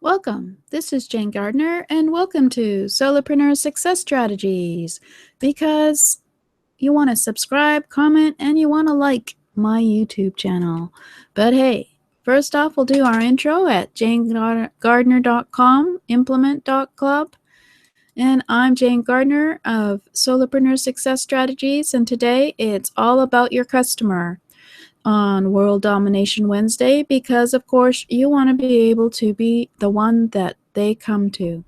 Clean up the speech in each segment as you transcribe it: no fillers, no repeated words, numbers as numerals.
Welcome. This is Jane Gardner, and welcome to Solopreneur Success Strategies. Because you want to subscribe, comment, and you want to like my YouTube channel. But hey, first off, we'll do our intro at janegardner.com, implement.club. And I'm Jane Gardner of Solopreneur Success Strategies, and today it's all about your customer on World Domination Wednesday because, of course, you want to be able to be the one that they come to.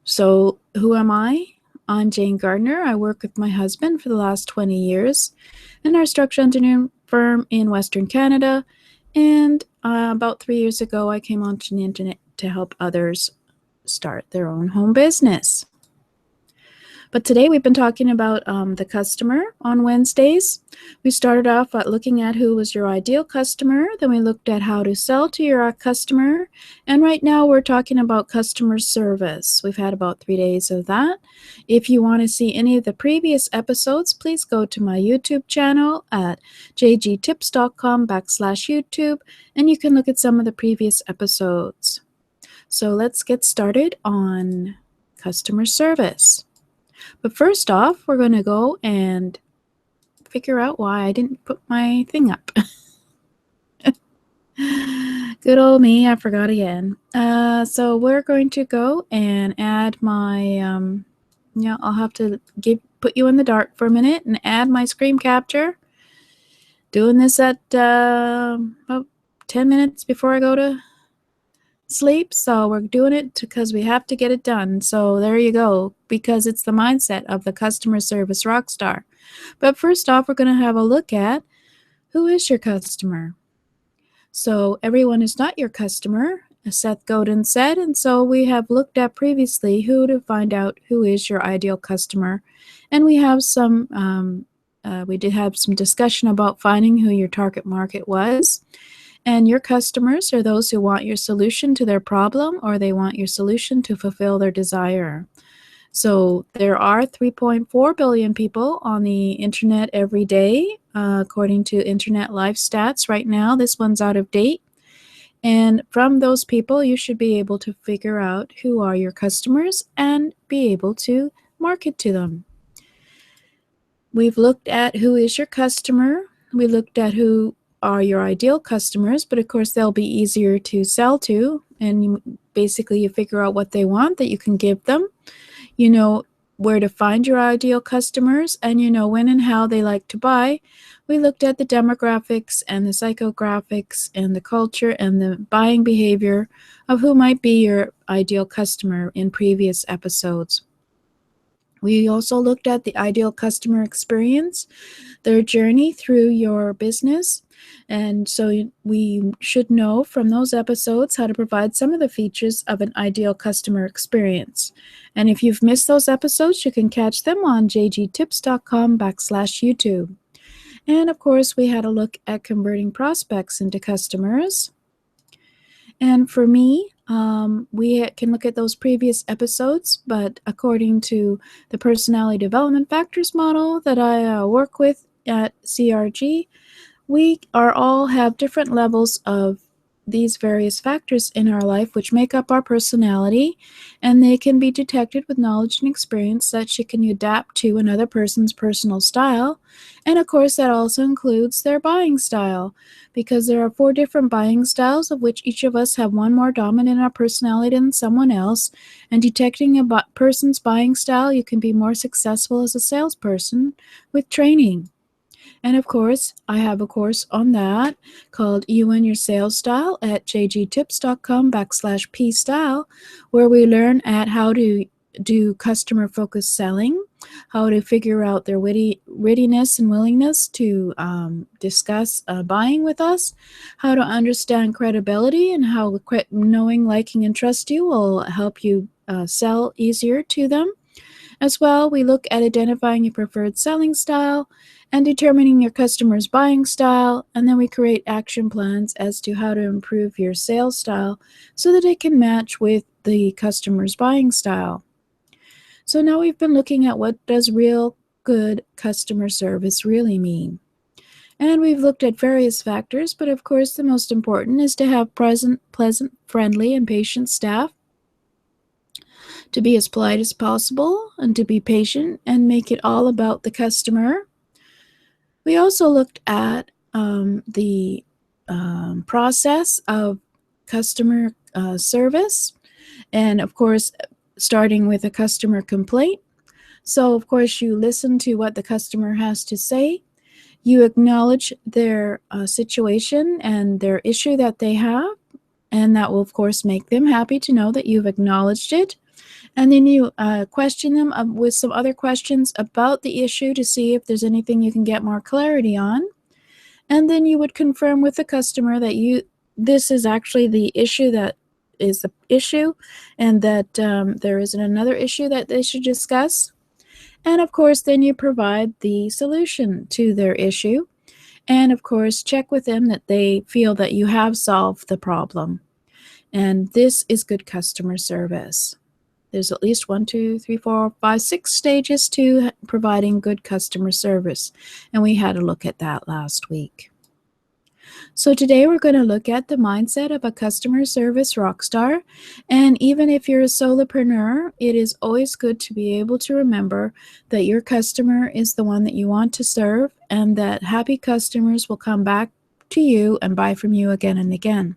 So, who am I? I'm Jane Gardner. I work with my husband for the last 20 years in our structural engineering firm in Western Canada. And about 3 years ago, I came onto the internet to help others start their own home business. But today we've been talking about the customer on Wednesdays. We started off at looking at who was your ideal customer. Then we looked at how to sell to your customer. And right now we're talking about customer service. We've had about 3 days of that. If you want to see any of the previous episodes, please go to my YouTube channel at jgtips.com/YouTube, and you can look at some of the previous episodes. So let's get started on customer service. But first off, we're going to go and figure out why I didn't put my thing up. Good old me, I forgot again. So we're going to go and add my, I'll have to put you in the dark for a minute and add my screen capture. Doing this at about 10 minutes before I go to sleep, so we're doing it because we have to get it done. So there you go, because it's the mindset of the Customer Service Rockstar. But first off, we're going to have a look at who is your customer. So everyone is not your customer, as Seth Godin said, and so we have looked at previously who to find out who is your ideal customer. And we have we did have some discussion about finding who your target market was. And your customers are those who want your solution to their problem, or they want your solution to fulfill their desire. So there are 3.4 billion people on the internet every day, according to Internet Life Stats right now. This one's out of date. And from those people, you should be able to figure out who are your customers and be able to market to them. We've looked at who is your customer. We looked at who are your ideal customers, but of course they'll be easier to sell to, and you figure out what they want that you can give them. You know where to find your ideal customers, and you know when and how they like to buy. We looked at the demographics and the psychographics and the culture and the buying behavior of who might be your ideal customer in previous episodes. We also looked at the ideal customer experience, their journey through your business. And so we should know from those episodes how to provide some of the features of an ideal customer experience. And if you've missed those episodes, you can catch them on jgtips.com/YouTube. And of course, we had a look at converting prospects into customers. And for me, we can look at those previous episodes, but according to the personality development factors model that I work with at CRG, we all have different levels of these various factors in our life which make up our personality, and they can be detected with knowledge and experience that you can adapt to another person's personal style. And of course that also includes their buying style, because there are 4 different buying styles, of which each of us have one more dominant in our personality than someone else. And detecting a person's buying style, you can be more successful as a salesperson with training. And of course, I have a course on that called You and Your Sales Style at jgtips.com/pstyle, where we learn at how to do customer-focused selling, how to figure out their wittiness and willingness to discuss buying with us, how to understand credibility, and how knowing, liking, and trust you will help you sell easier to them. As well, we look at identifying your preferred selling style and determining your customer's buying style, and then we create action plans as to how to improve your sales style so that it can match with the customer's buying style. So now we've been looking at what does real good customer service really mean. And we've looked at various factors, but of course the most important is to have pleasant, friendly and patient staff, to be as polite as possible, and to be patient and make it all about the customer. We also looked at the process of customer service, and of course, starting with a customer complaint. So, of course, you listen to what the customer has to say. You acknowledge their situation and their issue that they have, and that will, of course, make them happy to know that you've acknowledged it. And then you question them with some other questions about the issue to see if there's anything you can get more clarity on. And then you would confirm with the customer that this is actually the issue that is the issue, and that there isn't another issue that they should discuss. And of course, then you provide the solution to their issue. And of course, check with them that they feel that you have solved the problem. And this is good customer service. There's at least 1, 2, 3, 4, 5, 6 stages to providing good customer service. And we had a look at that last week. So today we're going to look at the mindset of a customer service rockstar. And even if you're a solopreneur, it is always good to be able to remember that your customer is the one that you want to serve, and that happy customers will come back to you and buy from you again and again.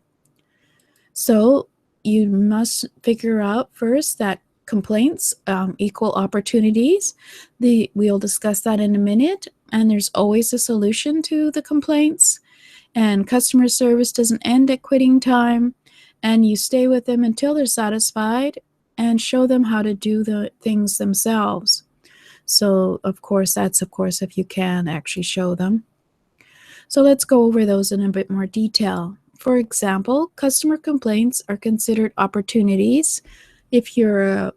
So you must figure out first that complaints equal opportunities. We'll discuss that in a minute. And there's always a solution to the complaints. And customer service doesn't end at quitting time. And you stay with them until they're satisfied and show them how to do the things themselves. So, of course, if you can actually show them. So let's go over those in a bit more detail. For example, customer complaints are considered opportunities if you're a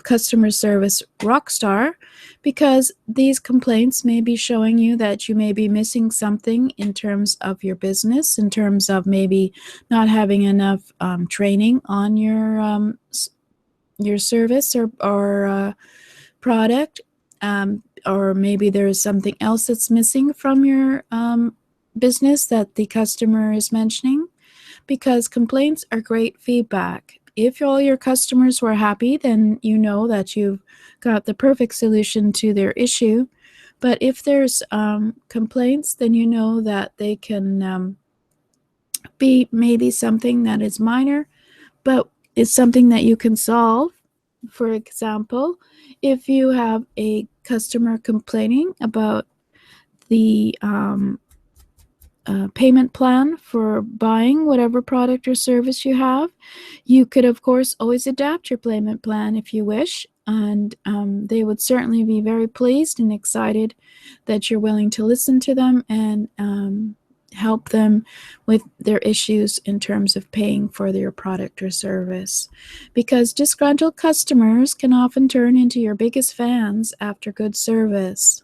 customer service rockstar, because these complaints may be showing you that you may be missing something in terms of your business, in terms of maybe not having enough training on your service or product, or maybe there's something else that's missing from your business that the customer is mentioning, because complaints are great feedback. If all your customers were happy, then you know that you've got the perfect solution to their issue. But if there's complaints, then you know that they can be maybe something that is minor, but it's something that you can solve. For example, if you have a customer complaining about the payment plan for buying whatever product or service you have, you could, of course, always adapt your payment plan if you wish, and they would certainly be very pleased and excited that you're willing to listen to them and help them with their issues in terms of paying for their product or service. Because disgruntled customers can often turn into your biggest fans after good service.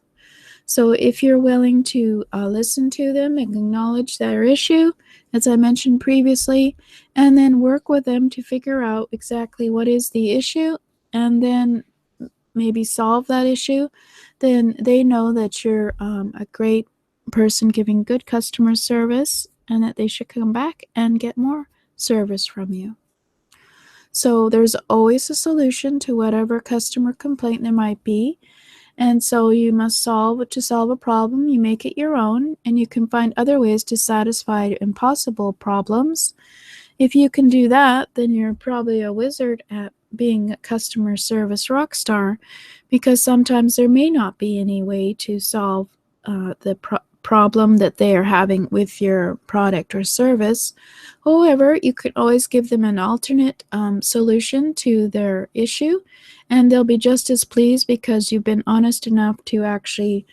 So if you're willing to listen to them and acknowledge their issue, as I mentioned previously, and then work with them to figure out exactly what is the issue, and then maybe solve that issue, then they know that you're a great person giving good customer service, and that they should come back and get more service from you. So there's always a solution to whatever customer complaint there might be. And so you must solve a problem, you make it your own, and you can find other ways to satisfy impossible problems. If you can do that, then you're probably a wizard at being a customer service rockstar, because sometimes there may not be any way to solve the problem that they are having with your product or service. However, you could always give them an alternate solution to their issue, and they'll be just as pleased because you've been honest enough to actually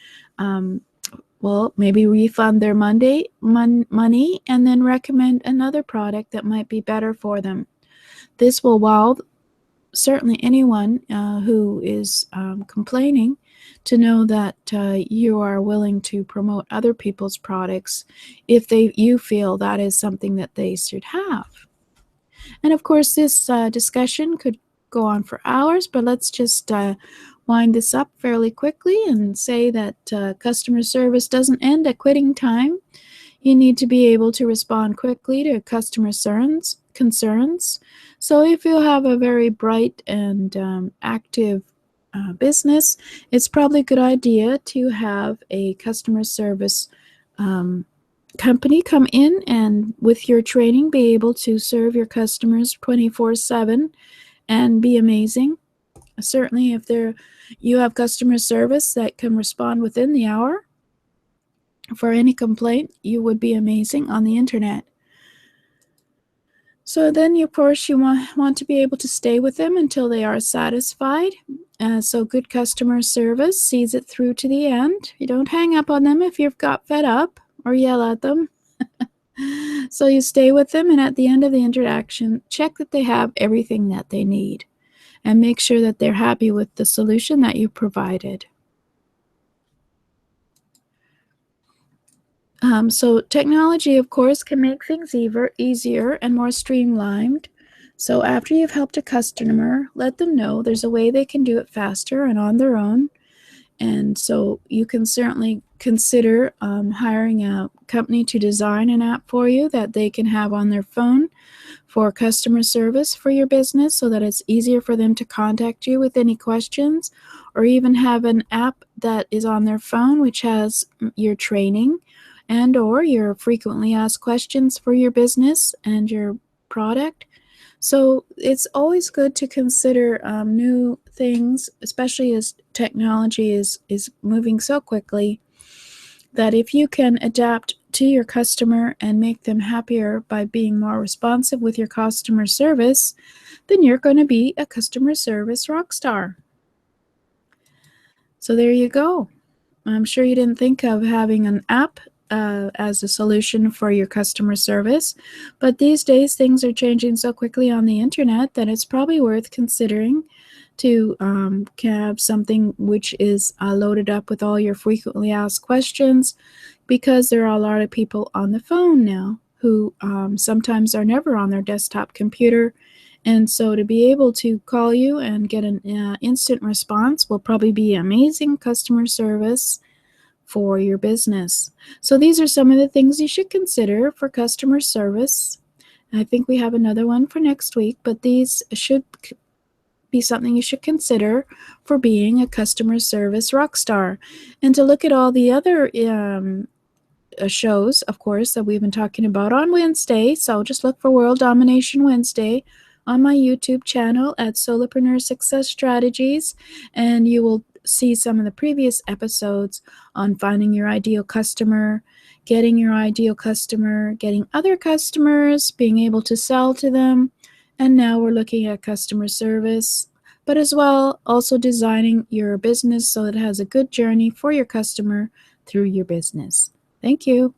maybe refund their money and then recommend another product that might be better for them. This will wow certainly anyone who is complaining to know that you are willing to promote other people's products if you feel that is something that they should have. And of course, this discussion could go on for hours, but let's just wind this up fairly quickly and say that customer service doesn't end at quitting time. You need to be able to respond quickly to customer concerns. So if you have a very bright and active business, it's probably a good idea to have a customer service company come in and with your training be able to serve your customers 24/7 and be amazing. Certainly if you have customer service that can respond within the hour for any complaint, you would be amazing on the internet. So then, of course, you want to be able to stay with them until they are satisfied. So good customer service sees it through to the end. You don't hang up on them if you've got fed up or yell at them. So you stay with them, and at the end of the interaction, check that they have everything that they need and make sure that they're happy with the solution that you provided. So technology, of course, can make things easier and more streamlined. So after you've helped a customer, let them know there's a way they can do it faster and on their own. And so you can certainly consider hiring a company to design an app for you that they can have on their phone for customer service for your business so that it's easier for them to contact you with any questions, or even have an app that is on their phone which has your training and or your frequently asked questions for your business and your product. So it's always good to consider new things, especially as technology is moving so quickly, that if you can adapt to your customer and make them happier by being more responsive with your customer service, then you're going to be a customer service rock star. So there you go. I'm sure you didn't think of having an app as a solution for your customer service, but these days things are changing so quickly on the internet that it's probably worth considering to have something which is loaded up with all your frequently asked questions, because there are a lot of people on the phone now who sometimes are never on their desktop computer. And so to be able to call you and get an instant response will probably be amazing customer service for your business. So these are some of the things you should consider for customer service. I think we have another one for next week, but these should be something you should consider for being a customer service rock star. And to look at all the other shows, of course, that we've been talking about on Wednesday. So just look for World Domination Wednesday on my YouTube channel at Solopreneur Success Strategies, and you will see some of the previous episodes on finding your ideal customer, getting your ideal customer, getting other customers, being able to sell to them, and now we're looking at customer service, but as well also designing your business so that it has a good journey for your customer through your business. Thank you.